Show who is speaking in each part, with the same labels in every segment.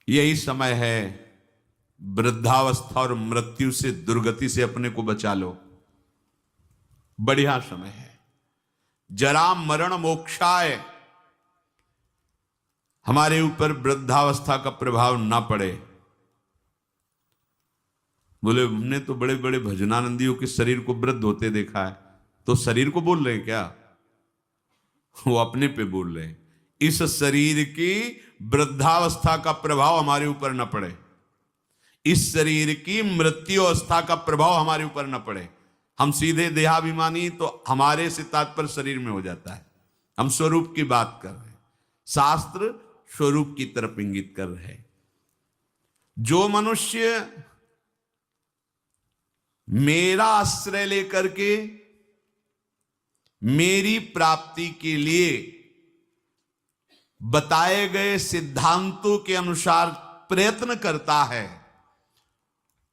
Speaker 1: यही समय है, वृद्धावस्था और मृत्यु से, दुर्गति से अपने को बचा लो। बढ़िया समय है। जरा मरण मोक्षाय, हमारे ऊपर वृद्धावस्था का प्रभाव ना पड़े। बोले हमने तो बड़े बड़े भजनानंदियों के शरीर को वृद्ध होते देखा है। तो शरीर को बोल रहे हैं क्या? वो अपने पे बोल रहे हैं। इस शरीर की वृद्धावस्था का प्रभाव हमारे ऊपर न पड़े, इस शरीर की मृत्यु अवस्था का प्रभाव हमारे ऊपर न पड़े। हम सीधे देहाभिमानी तो हमारे से तात्पर्य शरीर में हो जाता है। हम स्वरूप की बात कर रहे हैं, शास्त्र स्वरूप की तरफ इंगित कर रहे हैं। जो मनुष्य मेरा आश्रय लेकर के मेरी प्राप्ति के लिए बताए गए सिद्धांतों के अनुसार प्रयत्न करता है,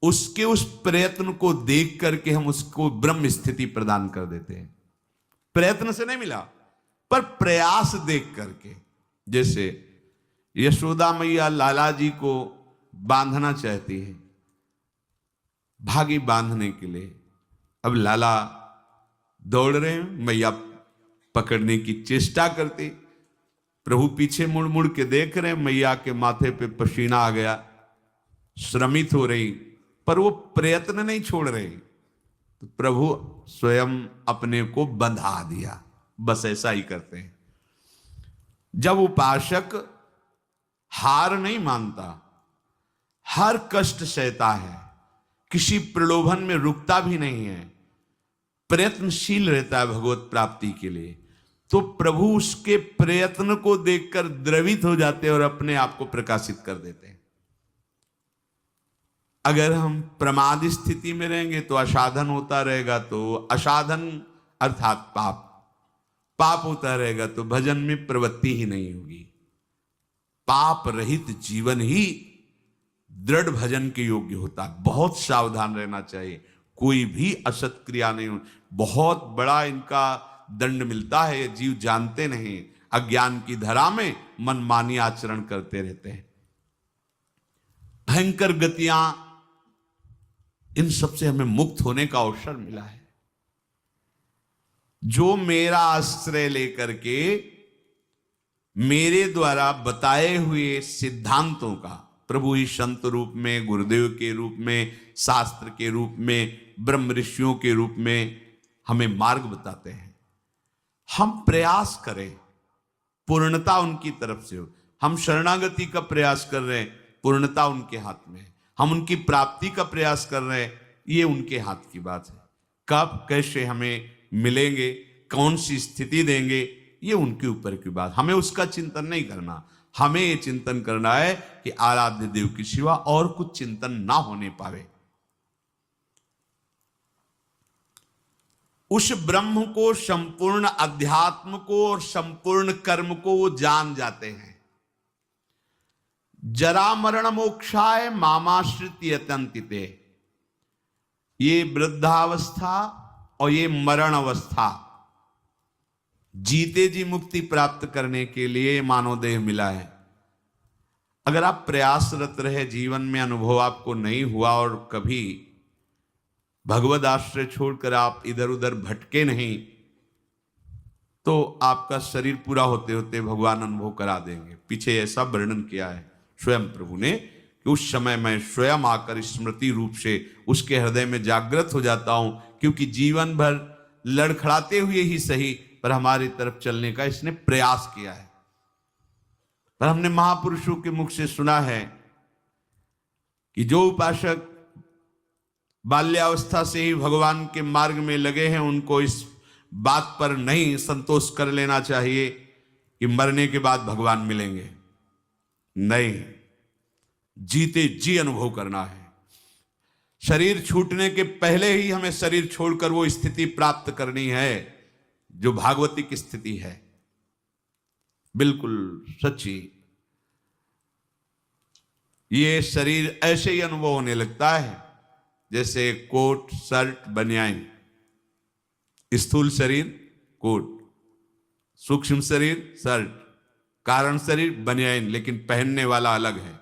Speaker 1: उसके उस प्रयत्न को देख करके हम उसको ब्रह्म स्थिति प्रदान कर देते हैं। प्रयत्न से नहीं मिला, पर प्रयास देख करके। जैसे यशोदा मैया लाला जी को बांधना चाहती है, भागी बांधने के लिए। अब लाला दौड़ रहे हैं, मैया पकड़ने की चेष्टा करती, प्रभु पीछे मुड़ मुड़ के देख रहे हैं, मैया के माथे पे पसीना आ गया, श्रमित हो रही, पर वो प्रयत्न नहीं छोड़ रहे। तो प्रभु स्वयं अपने को बंधा दिया। बस ऐसा ही करते हैं। जब उपासक हार नहीं मानता, हर कष्ट सहता है, किसी प्रलोभन में रुकता भी नहीं है, प्रयत्नशील रहता है भगवत प्राप्ति के लिए, तो प्रभु उसके प्रयत्न को देखकर द्रवित हो जाते हैं और अपने आप को प्रकाशित कर देते हैं। अगर हम प्रमाद स्थिति में रहेंगे तो असाधन होता रहेगा, तो असाधन अर्थात पाप, पाप होता रहेगा तो भजन में प्रवृत्ति ही नहीं होगी। पाप रहित जीवन ही दृढ़ भजन के योग्य होता है। बहुत सावधान रहना चाहिए, कोई भी असत क्रिया नहीं हो। बहुत बड़ा इनका दंड मिलता है, ये जीव जानते नहीं, अज्ञान की धरा में मनमानी आचरण करते रहते हैं। भयंकर गतियां, इन सबसे हमें मुक्त होने का अवसर मिला है। जो मेरा आश्रय लेकर के मेरे द्वारा बताए हुए सिद्धांतों का, प्रभु ही संत रूप में, गुरुदेव के रूप में, शास्त्र के रूप में, ब्रह्म ऋषियों के रूप में हमें मार्ग बताते हैं, हम प्रयास करें, पूर्णता उनकी तरफ से हो। हम शरणागति का प्रयास कर रहे हैं, पूर्णता उनके हाथ में है। हम उनकी प्राप्ति का प्रयास कर रहे हैं, ये उनके हाथ की बात है। कब कैसे हमें मिलेंगे, कौन सी स्थिति देंगे, ये उनके ऊपर की बात। हमें उसका चिंतन नहीं करना, हमें ये चिंतन करना है कि आराध्य देव के सिवा और कुछ चिंतन ना होने पावे। उस ब्रह्म को, संपूर्ण अध्यात्म को और संपूर्ण कर्म को वो जान जाते हैं। जरा मरण मोक्षाय मामाश्रित यतन्तिते, ये वृद्धावस्था और ये मरण अवस्था, जीते जी मुक्ति प्राप्त करने के लिए मानव देह मिला है। अगर आप प्रयासरत रहे, जीवन में अनुभव आपको नहीं हुआ और कभी भगवद आश्रय छोड़कर आप इधर उधर भटके नहीं, तो आपका शरीर पूरा होते होते भगवान अनुभव करा देंगे। पीछे ऐसा वर्णन किया है स्वयं प्रभु ने कि उस समय मैं स्वयं आकर स्मृति रूप से उसके हृदय में जागृत हो जाता हूं, क्योंकि जीवन भर लड़खड़ाते हुए ही सही पर हमारी तरफ चलने का इसने प्रयास किया है। पर हमने महापुरुषों के मुख से सुना है कि जो उपासक बाल्यावस्था से ही भगवान के मार्ग में लगे हैं, उनको इस बात पर नहीं संतोष कर लेना चाहिए कि मरने के बाद भगवान मिलेंगे। नहीं, जीते जी अनुभव करना है। शरीर छूटने के पहले ही हमें शरीर छोड़कर वो स्थिति प्राप्त करनी है जो भागवतिक स्थिति है, बिल्कुल सच्ची। ये शरीर ऐसे ही अनुभव होने लगता है जैसे कोट, शर्ट, बनियान। स्थूल शरीर कोट, सूक्ष्म शरीर शर्ट, कारण शरीर बनियान, लेकिन पहनने वाला अलग है।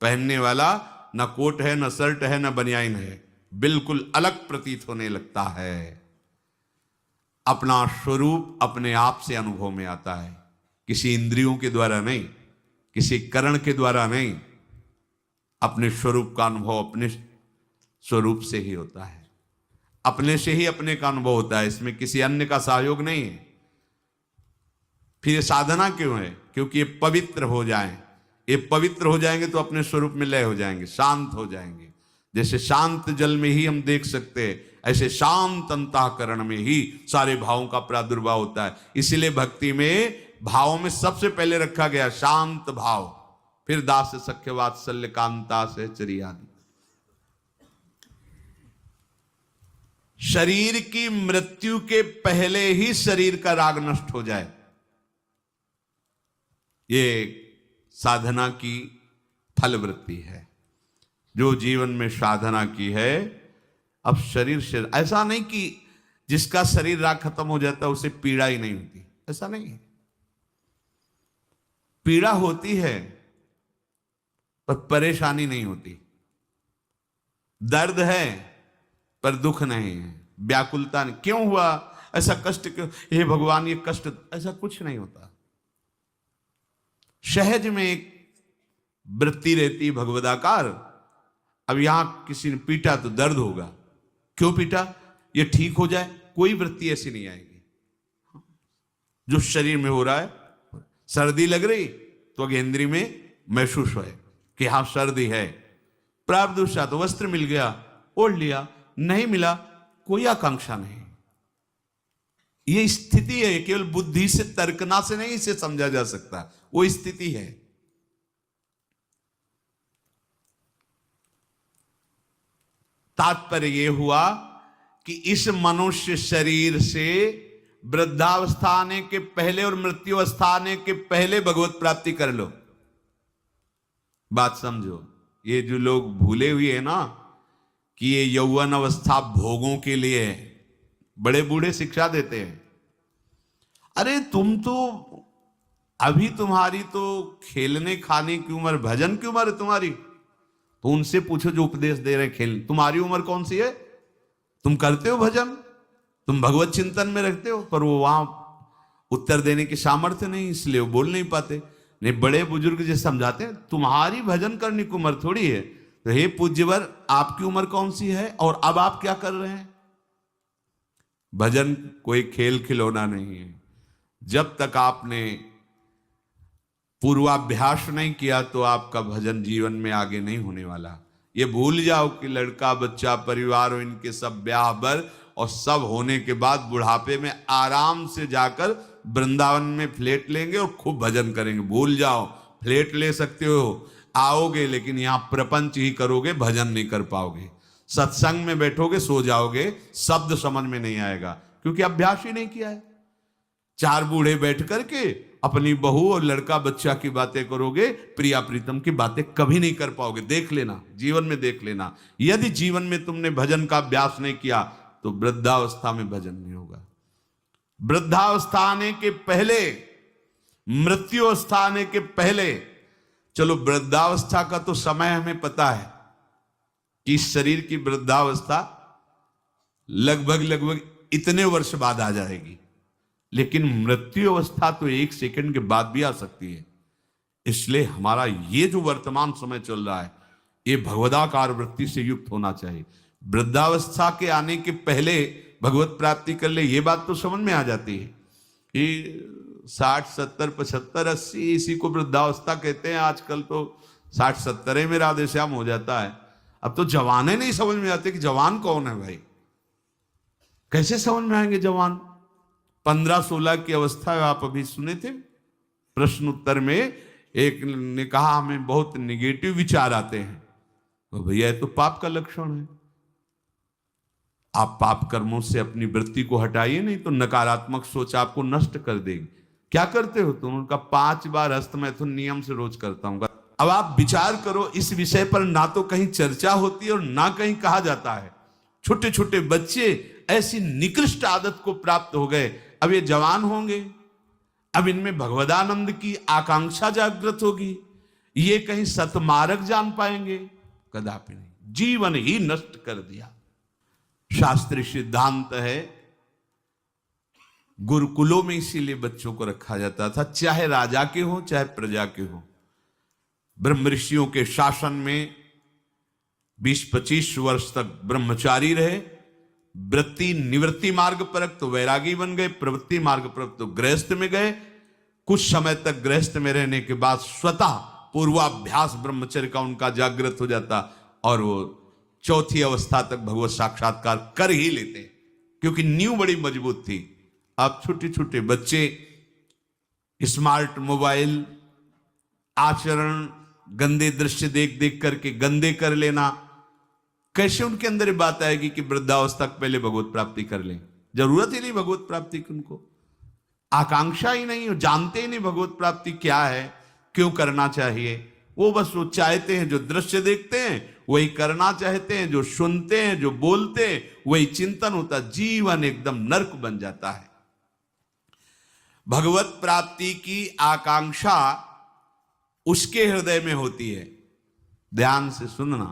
Speaker 1: पहनने वाला न कोट है, न शर्ट है, न बनियाइन है, बिल्कुल अलग प्रतीत होने लगता है। अपना स्वरूप अपने आप से अनुभव में आता है, किसी इंद्रियों के द्वारा नहीं, किसी करण के द्वारा नहीं। अपने स्वरूप का अनुभव अपने स्वरूप से ही होता है, अपने से ही अपने का अनुभव होता है, इसमें किसी अन्य का सहयोग नहीं है। फिर ये साधना क्यों है? क्योंकि ये पवित्र हो जाएं। ये पवित्र हो जाएंगे तो अपने स्वरूप में लय हो जाएंगे, शांत हो जाएंगे। जैसे शांत जल में ही हम देख सकते हैं, ऐसे शांत अंतःकरण में ही सारे भावों का प्रादुर्भाव होता है। इसीलिए भक्ति में भावों में सबसे पहले रखा गया शांत भाव, फिर दास सख्य वात्सल्य कांता सहचरी आदि। शरीर की मृत्यु के पहले ही शरीर का राग नष्ट हो जाए, ये साधना की फलवृत्ति है। जो जीवन में साधना की है, अब शरीर से ऐसा नहीं कि जिसका शरीर राग खत्म हो जाता है उसे पीड़ा ही नहीं होती, ऐसा नहीं है। पीड़ा होती है पर परेशानी नहीं होती, दर्द है पर दुख नहीं है, व्याकुलता नहीं। क्यों हुआ ऐसा कष्ट, क्यों हे भगवान ये कष्ट, ऐसा कुछ नहीं होता। सहज में एक वृत्ति रहती भगवदाकार। अब यहां किसी ने पीटा तो दर्द होगा, क्यों पीटा, ये ठीक हो जाए, कोई वृत्ति ऐसी नहीं आएगी। जो शरीर में हो रहा है, सर्दी लग रही तो अगेंद्री में महसूस है कि हाँ सर्दी है, प्रारब्ध तो वस्त्र मिल गया ओढ़ लिया, नहीं मिला कोई आकांक्षा नहीं। ये स्थिति है, केवल बुद्धि से तर्कना से नहीं इसे समझा जा सकता, वो स्थिति है। तात्पर्य यह हुआ कि इस मनुष्य शरीर से वृद्धावस्था आने के पहले और मृत्यु अवस्था आने के पहले भगवत प्राप्ति कर लो। बात समझो, ये जो लोग भूले हुए हैं ना कि ये यौवन अवस्था भोगों के लिए है, बड़े बूढ़े शिक्षा देते हैं, अरे तुम तो अभी तुम्हारी तो खेलने खाने की उम्र, भजन की उम्र है तुम्हारी, तो उनसे पूछो जो उपदेश दे रहे खेल, तुम्हारी उम्र कौन सी है? तुम करते हो भजन, तुम भगवत चिंतन में रखते हो, पर वो वहां उत्तर देने की सामर्थ्य नहीं, इसलिए वो बोल नहीं पाते। नहीं, बड़े बुजुर्ग जो समझाते हैं तुम्हारी भजन करने की उम्र थोड़ी है, तो हे पूज्यवर आपकी उम्र कौन सी है और अब आप क्या कर रहे हैं? भजन कोई खेल खिलौना नहीं है। जब तक आपने पूर्वाभ्यास नहीं किया तो आपका भजन जीवन में आगे नहीं होने वाला। ये भूल जाओ कि लड़का बच्चा परिवार और इनके सब ब्याह बर और सब होने के बाद बुढ़ापे में आराम से जाकर वृंदावन में फ्लैट लेंगे और खूब भजन करेंगे। भूल जाओ, फ्लैट ले सकते हो, आओगे लेकिन यहां प्रपंच ही करोगे, भजन नहीं कर पाओगे। सत्संग में बैठोगे सो जाओगे, शब्द समझ में नहीं आएगा क्योंकि अभ्यास ही नहीं किया है। चार बूढ़े बैठ करके अपनी बहू और लड़का बच्चा की बातें करोगे, प्रिया प्रीतम की बातें कभी नहीं कर पाओगे। देख लेना, जीवन में देख लेना, यदि जीवन में तुमने भजन का अभ्यास नहीं किया तो वृद्धावस्था में भजन नहीं होगा। वृद्धावस्था आने के पहले, मृत्यु अवस्था आने के पहले, चलो वृद्धावस्था का तो समय हमें पता है कि शरीर की वृद्धावस्था लगभग इतने वर्ष बाद आ जाएगी, लेकिन मृत्यु अवस्था तो एक सेकंड के बाद भी आ सकती है। इसलिए हमारा ये जो वर्तमान समय चल रहा है, ये भगवदाकार वृत्ति से युक्त होना चाहिए। वृद्धावस्था के आने के पहले भगवत प्राप्ति कर ले, ये बात तो समझ में आ जाती है कि 60, 70, 75, 80 इसी को वृद्धावस्था कहते हैं। आजकल तो 60, 70 में राधे श्याम हो जाता है। अब तो जवाने नहीं समझ में आते कि जवान कौन है भाई, कैसे समझ में आएंगे जवान? 15-16 की अवस्था आप अभी सुने थे प्रश्न उत्तर में, एक ने कहा हमें बहुत निगेटिव विचार आते हैं। तो भैया ये तो पाप का लक्षण है। आप पाप कर्मों से अपनी वृत्ति को हटाइए, नहीं तो नकारात्मक सोच आपको नष्ट कर देगी। क्या करते हो तुम? उनका 5 बार हस्तमैथुन नियम से रोज करता हूं। अब आप विचार करो, इस विषय पर ना तो कहीं चर्चा होती है और ना कहीं कहा जाता है। छोटे छोटे बच्चे ऐसी निकृष्ट आदत को प्राप्त हो गए, अब ये जवान होंगे, अब इनमें भगवदानंद की आकांक्षा जागृत होगी, ये कहीं सतमार्ग जान पाएंगे? कदापि नहीं, जीवन ही नष्ट कर दिया। शास्त्रीय सिद्धांत है, गुरुकुलों में इसीलिए बच्चों को रखा जाता था, चाहे राजा के हो चाहे प्रजा के हो। ब्रह्म ऋषियों के शासन में 20-25 वर्ष तक ब्रह्मचारी रहे, वृत्ति निवृत्ति मार्ग पर तो वैरागी बन गए, प्रवृत्ति मार्ग पर तो गृहस्थ में गए। कुछ समय तक गृहस्थ में रहने के बाद स्वतः पूर्वाभ्यास ब्रह्मचर्य का उनका जागृत हो जाता और वो चौथी अवस्था तक भगवत साक्षात्कार कर ही लेते, क्योंकि नींव बड़ी मजबूत थी। अब छोटे छोटे बच्चे स्मार्ट मोबाइल, आचरण, गंदे दृश्य देख देख करके गंदे कर लेना, कैसे उनके अंदर ये बात आएगी कि वृद्धावस्था पहले भगवत प्राप्ति कर लें? जरूरत ही नहीं भगवत प्राप्ति की, उनको आकांक्षा ही नहीं, जानते ही नहीं भगवत प्राप्ति क्या है, क्यों करना चाहिए। वो बस वो चाहते हैं, जो दृश्य देखते हैं वही करना चाहते हैं, जो सुनते हैं, जो बोलते हैं वही चिंतन होता, जीवन एकदम नरक बन जाता है। भगवत प्राप्ति की आकांक्षा उसके हृदय में होती है, ध्यान से सुनना।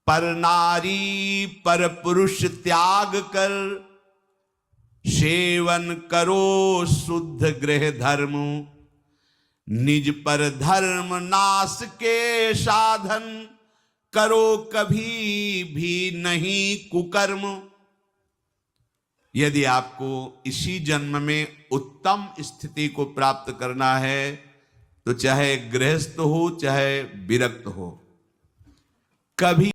Speaker 1: पर नारी पर पुरुष त्याग कर, सेवन करो शुद्ध गृह धर्म, निज पर धर्म नाश के साधन, करो कभी भी नहीं कुकर्म। यदि आपको इसी जन्म में उत्तम स्थिति को प्राप्त करना है तो चाहे गृहस्थ हो चाहे विरक्त हो, कभी